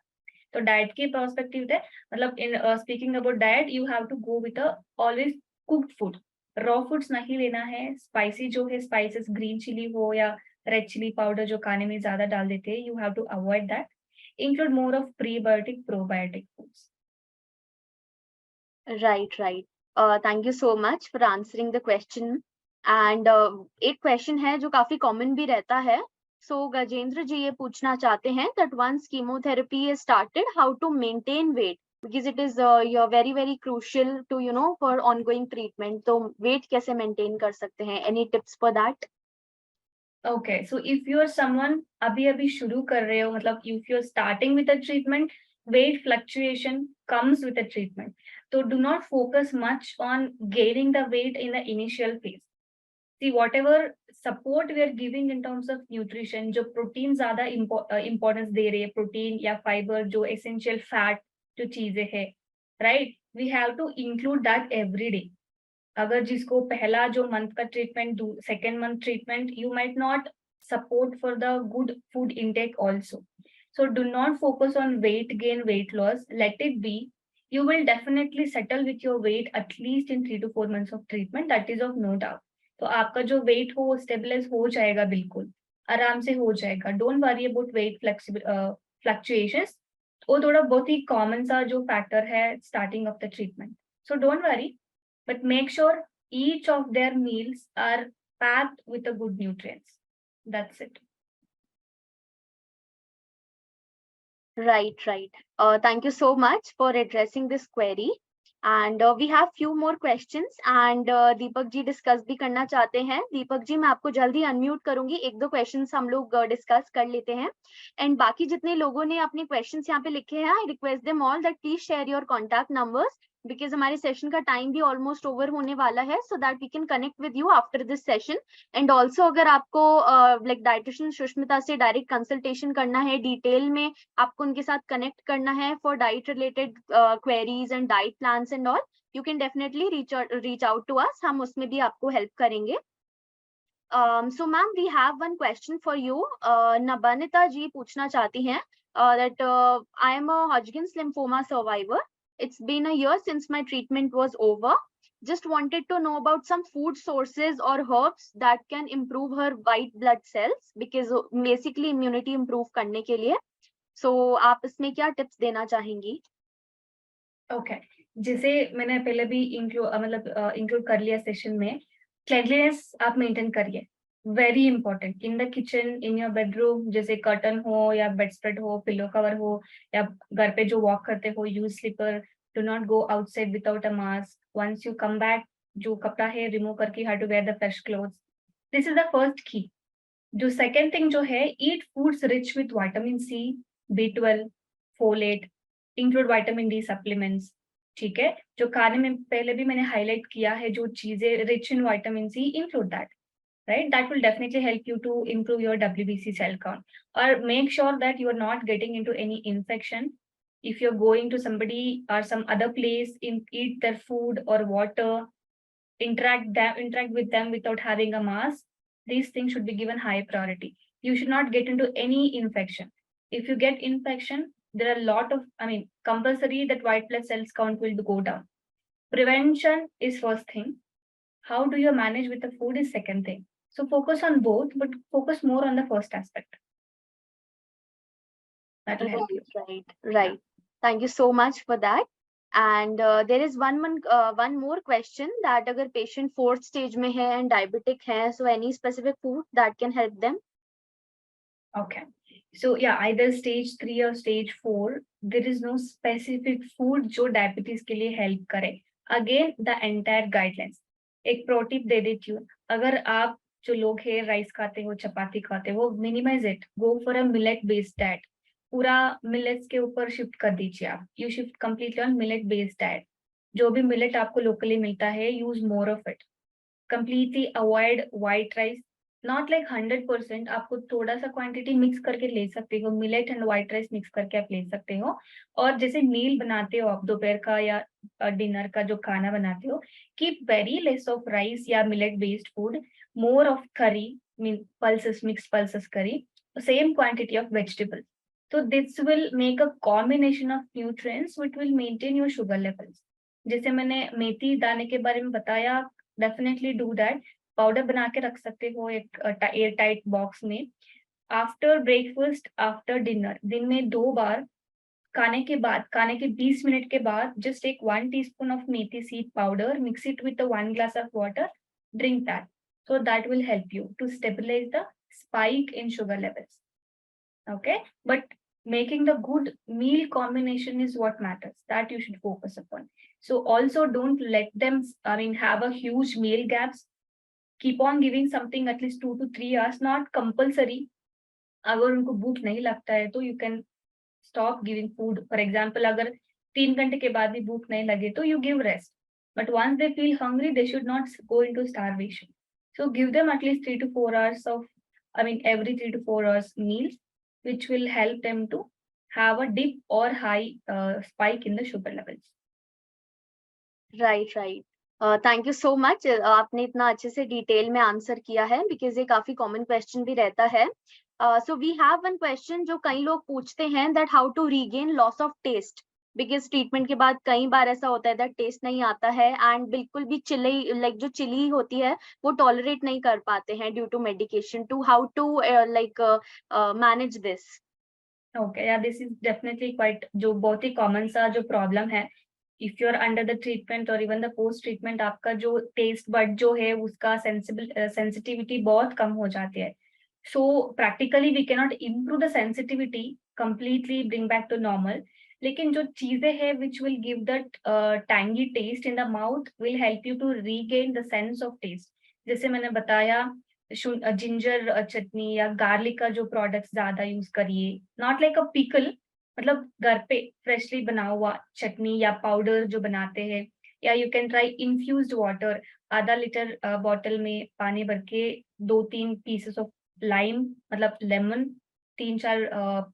तो डाइट के पर्सपेक्टिव है, मतलब in speaking about diet, you have to go with always cooked food. Raw foods नहीं लेना है. स्पाइसी जो है, स्पाइसेस ग्रीन चिली हो या रेड चिली पाउडर जो खाने में ज्यादा डाल देते हैं, you have to avoid that. Include more of prebiotic probiotic foods. Right. Thank you so much for answering the question. And एक question है जो काफी common भी रहता है. So गजेंद्र जी ये पूछना चाहते हैं that once chemotherapy is started, how to maintain weight, because it is you're very crucial to for ongoing treatment. तो weight कैसे maintain कर सकते हैं? Any tips for that? Okay, so if you are someone अभी शुरू कर रहे हो, मतलब if you are starting with a treatment, weight fluctuation comes with a treatment. So do not focus much on gaining the weight in the initial phase. See, whatever support we are giving in terms of nutrition, जो प्रोटीन ज्यादा importance दे रहे हैं, प्रोटीन या फाइबर, जो essential fat जो चीजें है, right? We have to include that every day. अगर जिसको पहला जो मंथ का treatment, second month treatment, you might not support for the good food intake also. So do not focus on weight gain, weight loss. Let it be. you will definitely settle with your weight at least in 3 to 4 months of treatment. That is of no doubt. तो आपका जो weight हो वो stabilize हो जाएगा, बिल्कुल आराम से हो जाएगा. Don't worry about weight fluctuations. वो थोड़ा बहुत ही common सा जो factor है starting of the treatment. So don't worry, but make sure each of their meals are packed with the good nutrients. That's it. Right. Thank you so much for addressing this query. And we have few more questions and Deepak ji discuss भी करना चाहते हैं. दीपक जी मैं आपको जल्दी अनम्यूट करूंगी, एक दो क्वेश्चंस हम लोग डिस्कस कर लेते हैं. एंड बाकी जितने लोगों ने अपने क्वेश्चंस यहाँ पे लिखे हैं, I request them all that please share your contact numbers because हमारे सेशन का टाइम भी ऑलमोस्ट ओवर होने वाला है, so that we can connect with you after this session. And also अगर आपको लाइक डाइटिशियन सुष्मिता से डायरेक्ट कंसल्टेशन करना है, डिटेल में आपको उनके साथ कनेक्ट करना है for diet related queries and diet plans and all, you can definitely reach out to us. हम उसमें भी आपको हेल्प करेंगे. So ma'am, we have one question for you. Nabanita जी पूछना चाहती हैं that I am a Hodgkin's lymphoma survivor. It's been a year since my treatment was over. Just wanted to know about some food sources or herbs that can improve her white blood cells because basically immunity improve करने के लिए. So आप इसमें क्या tips देना चाहेंगी? Okay. जैसे मैंने पहले भी इंक्लूड कर लिया सेशन में, क्लेanलीनेस आप मेंटेन करिए, very important. In the kitchen, in your bedroom, जैसे कर्टन हो या बेड स्प्रेड हो, पिलो कवर हो, या घर पे जो वॉक करते हो, use slipper. Do not go outside without a mask. Once you come back, जो कपड़ा है रिमूव करके have to wear the fresh clothes. This is the first key. जो सेकेंड थिंग जो है, eat foods rich with vitamin C, B12, folate, include vitamin D supplements. ठीक है, जो खाने में पहले भी मैंने हाईलाइट किया है, जो चीजें rich in vitamin C, include that. Right, that will definitely help you to improve your WBC cell count. Or make sure that you are not getting into any infection. If you're going to somebody or some other place, eat their food or water, interact with them without having a mask, these things should be given high priority. You should not get into any infection. If you get infection, there are a lot of, compulsory that white blood cells count will go down. Prevention is first thing. How do you manage with the food is second thing. So focus on both, but focus more on the first aspect. That will help you. Right. Thank you so much for that. And there is one more question that अगर patient 4th stage में है and diabetic है, so any specific food that can help them? Okay. So yeah, either stage 3 or stage 4, there is no specific food जो diabetes के लिए help करे. Again, the entire guidelines. एक pro tip दे देती हूँ. अगर आप जो लोग है राइस खाते हो, चपाती खाते हो, minimize it, go for a millet based diet. पूरा मिलेट्स के ऊपर शिफ्ट कर दीजिए आप. You shift completely on millet based diet. जो भी मिलेट आपको लोकली मिलता है, use more of it. Completely avoid white rice. Not like 100%, आपको थोड़ा सा क्वांटिटी मिक्स करके ले सकते हो. Millet and white rice mix करके आप ले सकते हो. और जैसे मील बनाते हो आप, दोपहर का या डिनर का जो खाना बनाते हो, keep very less of rice या millet based food. More of curry, pulses, mixed pulses curry, same quantity of vegetables. So this will make a combination of nutrients which will maintain your sugar levels. जैसे मैंने मेथी दाने के बारे में बताया, definitely do that. पाउडर बना के रख सकते हो एक एयर टाइट बॉक्स में. आफ्टर ब्रेकफास्ट, आफ्टर डिनर, दिन में 2 बार, खाने के बाद, खाने के 20 मिनट के बाद, just take 1 teaspoon of methi seed powder, mix it with 1 glass of water, drink that. So that will help you to stabilize the spike in sugar levels. Okay, but making the good meal combination is what matters. That you should focus upon. So also don't let them, have a huge meal gaps. Keep on giving something at least 2 to 3 hours, not compulsory. अगर उनको भूख नहीं लगता है तो you can stop giving food. For example, अगर 3 घंटे के बाद भी भूख नहीं लगे तो you give rest. But once they feel hungry, they should not go into starvation. So give them at least 3 to 4 hours of, every 3 to 4 hours meals, which will help them to have a dip or high spike in the sugar levels. Right. Thank you so much. आपने इतना अच्छे से डिटेल में आंसर किया है because ये काफी कॉमन क्वेश्चन भी रहता है. So we have one question जो कई लोग पूछते हैं that how to regain loss of taste because treatment के बाद कई बार ऐसा होता है दैट टेस्ट नहीं आता है एंड बिल्कुल भी चिली लाइक जो चिली होती है वो टॉलरेट नहीं कर पाते हैं due to medication to how to like manage this. Okay, yeah, this is definitely quite जो बहुत ही कॉमन सा जो प्रॉब्लम है. If you are under the treatment और इवन द पोस्ट ट्रीटमेंट, आपका जो टेस्ट बड जो है उसका सेंसिटिविटी बहुत कम हो जाती है. So practically we can not improve the sensitivity completely bring back to normal. लेकिन जो चीजें हैं which will give that tangy taste in the mouth will help you to regain the sense of taste. जैसे मैंने बताया, जिंजर चटनी या गार्लिक का जो प्रोडक्ट्स ज्यादा यूज करिए. नॉट लाइक अ पिकल, मतलब घर पे फ्रेशली बना हुआ चटनी या पाउडर जो बनाते हैं. या you can try infused water. आधा लीटर बॉटल में पानी भर के 2-3 पीसेस ऑफ लाइम मतलब लेमन, 3-4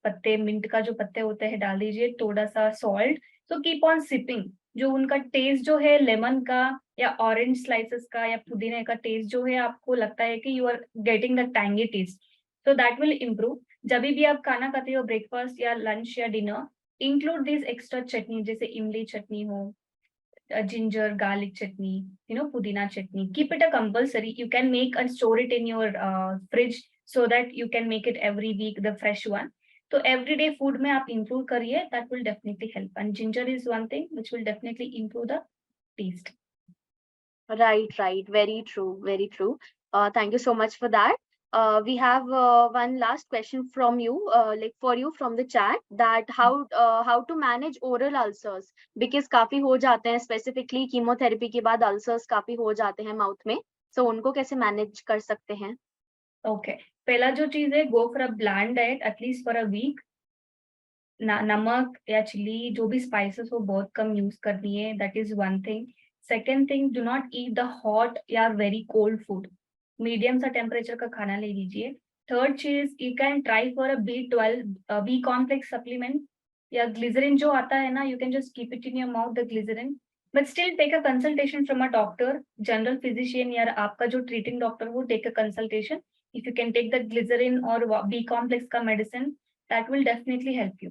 पत्ते मिंट का जो पत्ते होते हैं डाल दीजिए, थोड़ा सा salt. So keep on sipping. जो उनका टेस्ट जो है लेमन का या ऑरेंज स्लाइसेस का या पुदीने का टेस्ट जो है आपको लगता है कि you are getting the tangy taste, so that will improve. जब भी आप खाना खाते हो ब्रेकफास्ट या लंच या डिनर, इंक्लूड दिस एक्स्ट्रा चटनी, जैसे इमली चटनी हो, ginger garlic chutney, pudina chutney. Keep it a compulsory. You can make and store it in your fridge so that you can make it every week, the fresh one. So everyday food में आप improve करिए, that will definitely help. And ginger is one thing which will definitely improve the taste. Right. Very true. Thank you so much for that. We have one last question from you, like for you from the chat, that how to manage oral ulcers, because काफी हो जाते हैं, specifically chemotherapy के बाद ulcers काफी हो जाते हैं mouth में, so उनको कैसे manage कर सकते हैं? Okay, पहला जो चीज है, go for a bland diet at least for a week. नमक या चिली जो भी स्पाइसेस हो बहुत कम यूज करनी है, that is one thing. Second thing, do not eat the hot या वेरी कोल्ड फूड. मीडियम सा टेम्परेचर का खाना ले लीजिए. थर्ड चीज, you can try for a B12 B complex supplement या ग्लिसरीन जो आता है ना, you can just keep it in your mouth the glycerine, but still take a consultation from a doctor, general physician या आपका जो ट्रीटिंग डॉक्टर हो, take a consultation. If you can take the glycerine और बी कॉम्प्लेक्स का medicine, that will definitely help you.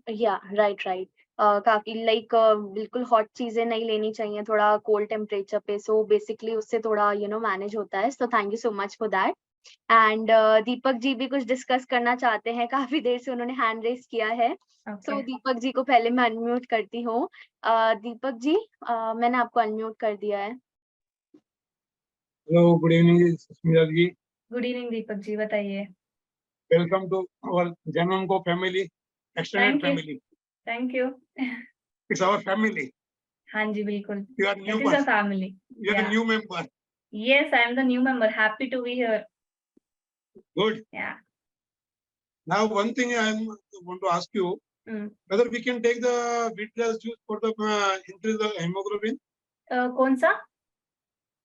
Right. काफी लाइक बिल्कुल हॉट चीजें नहीं लेनी चाहिए, थोड़ा कोल्ड टेम्परेचर पे, सो बेसिकली उससे थोड़ा मैनेज होता है. So thank you so much for that. And Deepak ji भी कुछ डिस्कस करना चाहते हैं, काफी देर से उन्होंने हैंड रेस किया है. सो दीपक जी को पहले मैं अनम्यूट करती हूँ. दीपक जी, मैंने आपको अनम्यूट कर दिया है. Hello, good evening Susmita ji. Good evening Deepak ji, बताइए. वेलकम टू आवर जनमको family, extended family. Thank you. It's our family. हाँ जी, बिल्कुल. You are new It is a family. You are a new member. Yes, I am the new member. Happy to be here. Good. Yeah. Now one thing I want to ask you, whether we can take the wheatgrass juice for the increase the hemoglobin. कौन सा?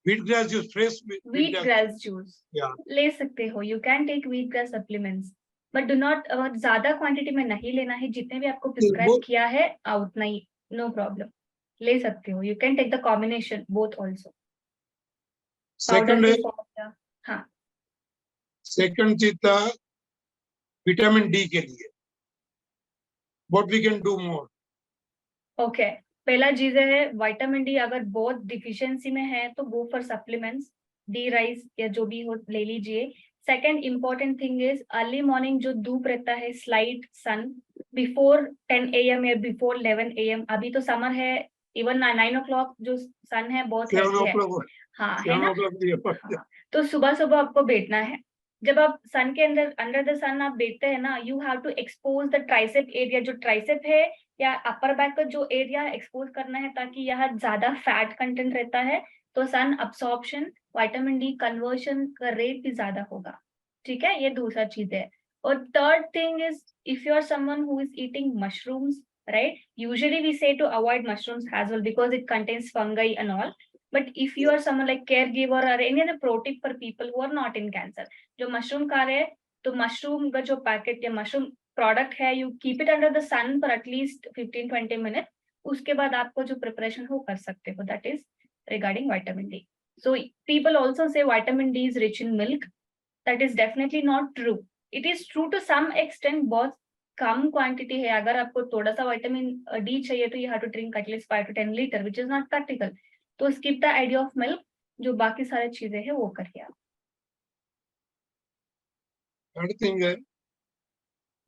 Wheatgrass juice, fresh wheatgrass juice. Yeah. ले सकते हो. You can take wheatgrass supplements, but do not ज्यादा क्वांटिटी में नहीं लेना है. जितने भी आपको प्रिस्क्राइब किया है उतना ही, no problem. ले सकते हो. You can take the combination both also. Second है, हाँ. Second चीज था विटामिन डी के लिए. What we can do more? Okay. पहला चीज है विटामिन डी. अगर बहुत डिफिशियंसी में है तो गो फॉर सप्लीमेंट्स, डी राइस या जो भी हो ले लीजिए. Second important thing is early morning जो धूप रहता है, स्लाइट सन बिफोर 10 AM या बिफोर 11 AM. अभी तो समर है, इवन 9 o'clock जो सन है बहुत हैवी है. हाँ, है ना. तो सुबह सुबह आपको बैठना है. जब आप सन के अंडर द सन आप बैठते हैं ना, you have to expose the tricep area. जो ट्राइसेप है या अपर बैक का जो एरिया एक्सपोज करना है, ताकि यहाँ ज्यादा फैट कंटेंट रहता है, तो सन अब्सॉर्प्शन, विटामिन डी कन्वर्शन का रेट भी ज्यादा होगा. ठीक है, ये दूसरा चीज है. और third thing is, if you are someone who is eating mushrooms, right, usually we say to avoid mushrooms as well because it contains fungi and all. But if you are someone like caregiver or any other pro tip for people who are not in cancer, जो मशरूम खा रहे हैं, तो मशरूम का जो पैकेट या मशरूम प्रोडक्ट है, you keep it under the sun for at least 15-20 minute. उसके बाद आपको जो प्रिपरेशन हो कर सकते हो. That is regarding vitamin D. So people also say vitamin D is rich in milk. That is definitely not true. It is true to some extent. बहुत कम क्वांटिटी है, अगर आपको थोड़ा सा विटामिन डी चाहिए तो you have to drink at least 5 to 10 litre, which is not practical. तो skip the idea of milk, जो बाकी सारी चीजें हैं वो करिए आप. थर्ड थिंग है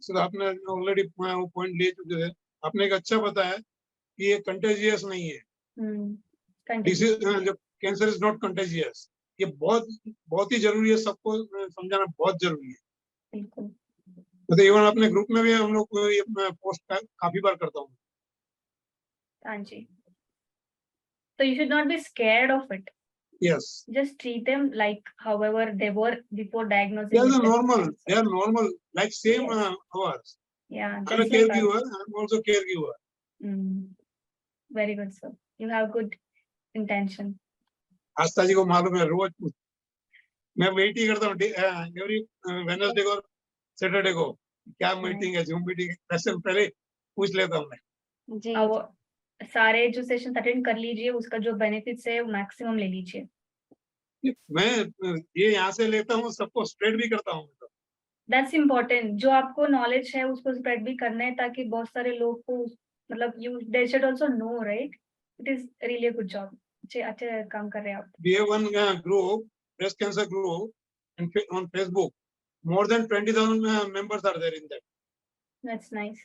सर, आपने ऑलरेडी पॉइंट ले चुके थे, आपने एक अच्छा बताया कि ये कंटेजियस नहीं है, डिसीज जो कैंसर इज नॉट कंटेजियस. ये बहुत ही जरूरी है, सबको समझाना बहुत जरूरी है. बिल्कुल. तो इवन अपने ग्रुप में भी हम लोग को ये पोस्ट काफी बार करता हूँ. हाँ जी. So you should not be scared of it. Yes. Just treat them like however they were before diagnosing. They with are them. normal. They are normal, like same Yes. ours. Yeah. I'm a just like us. caregiver. I'm also caregiver. Very good, sir. You have good intention. आस्था जी को मालूम है, रोज मैं वेट ही करता हूँ एवरी वेडनेसडे को, सैटरडे को, क्या मीटिंग है, जूम मीटिंग है, वैसे पहले पूछ लेता हूँ मैं. जी. अब सारे जो सेशन अटेंड कर लीजिए, उसका जो बेनिफिट्स है वो मैक्सिमम ले लीजिए. मैं ये यहाँ से लेता हूँ, सबको स्प्रेड भी करता हूँ. That's important. जो आपको नॉलेज है उसको स्प्रेड भी करना है, ताकि बहुत सारे लोग को मतलब you they should also know, right? It is really a good job. अच्छे काम कर रहे हैं आप. We have one group, breast cancer group, and on Facebook, more than 20,000 members are there in that. That's nice.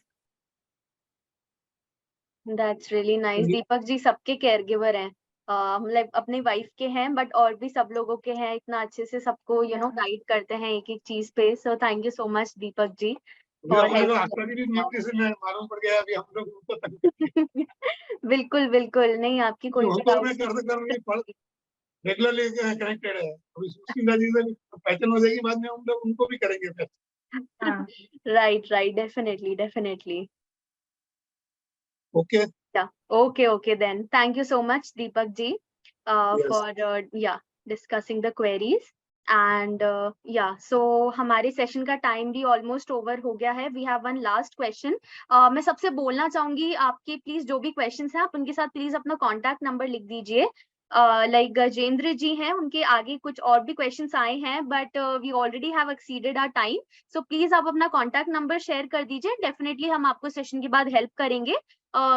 That's really nice. Deepak ji सबके केयर गिवर हैं, मतलब अपनी वाइफ के हैं, बट और भी सब लोगों के हैं. इतना अच्छे से सबको यू नो गाइड करते हैं एक एक चीज पे. So thank you so much Deepak ji. मालूम पड़ गया अभी हम लोग उनको. बिल्कुल बिल्कुल नहीं, आपकी कोई भी डाउट रेगुलरली कनेक्टेड है. उसकी वजह से पहचान हो जाएगी, बाद में हम लोग उनको भी करेंगे. Right right, definitely definitely. Okay. Yeah. Okay. Then thank you so much, Deepak ji, Yes. for discussing the queries. And so हमारे सेशन का टाइम भी ऑलमोस्ट ओवर हो गया है. We have one last question. मैं सबसे बोलना चाहूंगी, आपके प्लीज जो भी क्वेश्चंस हैं आप उनके साथ प्लीज अपना कॉन्टैक्ट नंबर लिख दीजिए. लाइक गजेंद्र जी हैं, उनके आगे कुछ और भी क्वेश्चंस आए हैं, but we already have exceeded our time. So please आप अपना कॉन्टैक्ट नंबर शेयर कर दीजिए. डेफिनेटली हम आपको सेशन के बाद हेल्प करेंगे.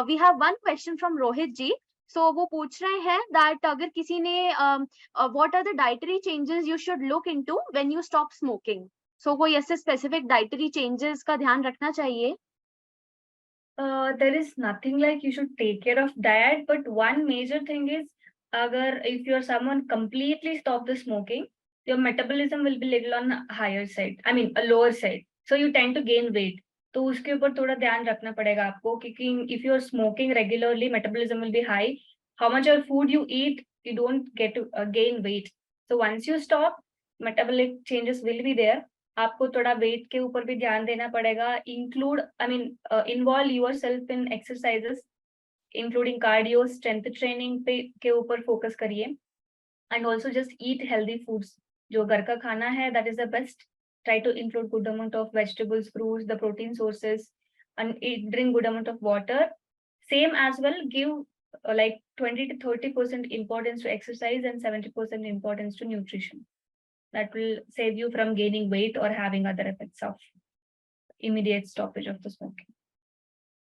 We have one question from Rohit ji. So वो पूछ रहे हैं दैट अगर किसी ने what are the dietary changes you should look into when you stop smoking. So कोई ऐसे स्पेसिफिक डाइटरी चेंजेस का ध्यान रखना चाहिए? There is nothing like you should take care of diet, but one major thing is, agar if you are someone completely stop the smoking, your metabolism will be little on higher side, I mean a lower side, so you tend to gain weight. तो उसके ऊपर थोड़ा ध्यान रखना पड़ेगा आपको, क्योंकि if you are smoking regularly, metabolism will be high. How much of food you eat, you don't get to gain weight. So once you stop, metabolic changes will be there. आपको थोड़ा वेट के ऊपर भी ध्यान देना पड़ेगा. Include involve yourself in exercises, including cardio, strength training पे के ऊपर फोकस करिए. And also just eat healthy foods. जो घर का खाना है that is the best. Try to include good amount of vegetables, fruits, the protein sources, and drink good amount of water. Same as well, give like 20 to 30% importance to exercise and 70% importance to nutrition. That will save you from gaining weight or having other effects of immediate stoppage of the smoking.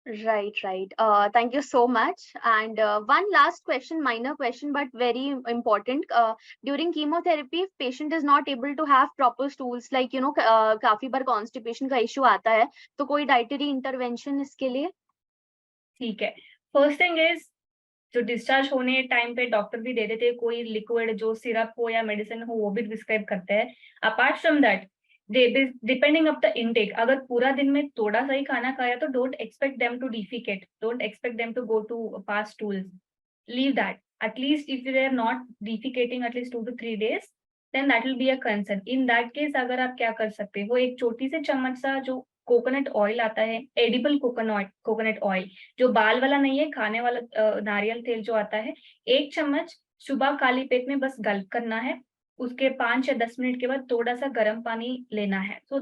Right. Thank you so much. And one last question, minor question, but very important. During chemotherapy, if patient is not able to have proper stools, like you know, काफी बार constipation का issue आता है, तो कोई dietary intervention इसके लिए? ठीक है. First thing is, जो डिस्चार्ज होने टाइम पे डॉक्टर भी दे देते हैं कोई लिक्विड, जो सिरप हो या मेडिसिन हो, वो भी प्रिस्क्राइब करते हैं. Apart from that, depending of the intake, अगर पूरा दिन में थोड़ा सा ही खाना खाया तो don't expect them to defecate, don't expect them to go to pass stools. Leave that. At least if they are not defecating at least 2 to 3 days, then that will be a concern. In that case अगर आप क्या कर सकते हो, एक छोटी से चम्मच सा जो कोकोनट ऑयल आता है, एडिबल कोकोनट ऑयल, जो बाल वाला नहीं है, खाने वाला नारियल तेल जो आता है, 1 चम्मच सुबह खाली पेट में बस गल्प करना है. उसके 5 या 10 मिनट के बाद थोड़ा सा गर्म पानी लेना है. सो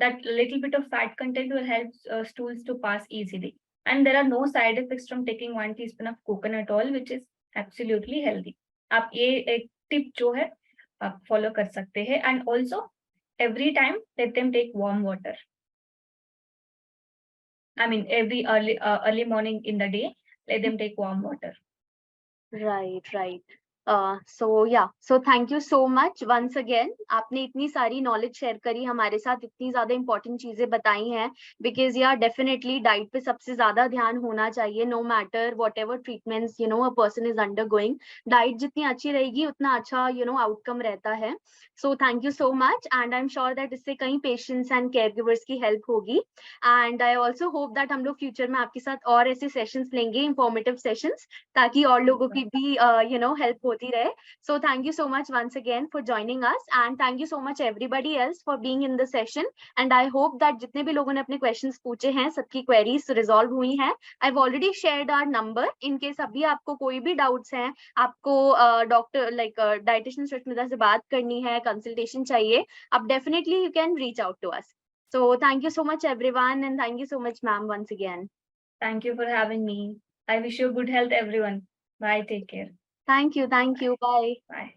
that little bit of fat content will help stools to pass easily. And there are no side effects from taking 1 teaspoon of coconut oil, which is absolutely healthy. आप ये एक टिप जो है आप फॉलो कर सकते हैं. And also every time let them take warm water. I mean, every early morning in the day, let them take warm water. Right. So thank you so much once again. आपने इतनी सारी knowledge share करी हमारे साथ, इतनी ज़्यादा important चीजें बताई हैं, because yeah, definitely diet पे सबसे ज़्यादा ध्यान होना चाहिए, no matter whatever treatments a person is undergoing. Diet जितनी अच्छी रहेगी उतना अच्छा outcome रहता है. So thank you so much, and I'm sure that इससे कई patients and caregivers की help होगी. And I also hope that हम लोग future में आपके साथ और ऐसे sessions लेंगे, informative sessions, ताकि और लोगों की भी help होती रहे. So thank you so much once again for joining us, and thank you so much everybody else for being in the session. And I hope that जितने भी लोगों ने अपने questions पूछे हैं, सबकी queries resolve हुई हैं. I've already shared our number in case अभी आपको कोई भी doubts हैं, आपको डॉक्टर dietitian सुष्मिता से बात करनी है, consultation चाहिए, आप definitely you can reach out to us. So thank you so much everyone, and thank you so much ma'am once again. Thank you for having me. I wish you good health everyone. Bye, take care. Thank you, bye. Bye.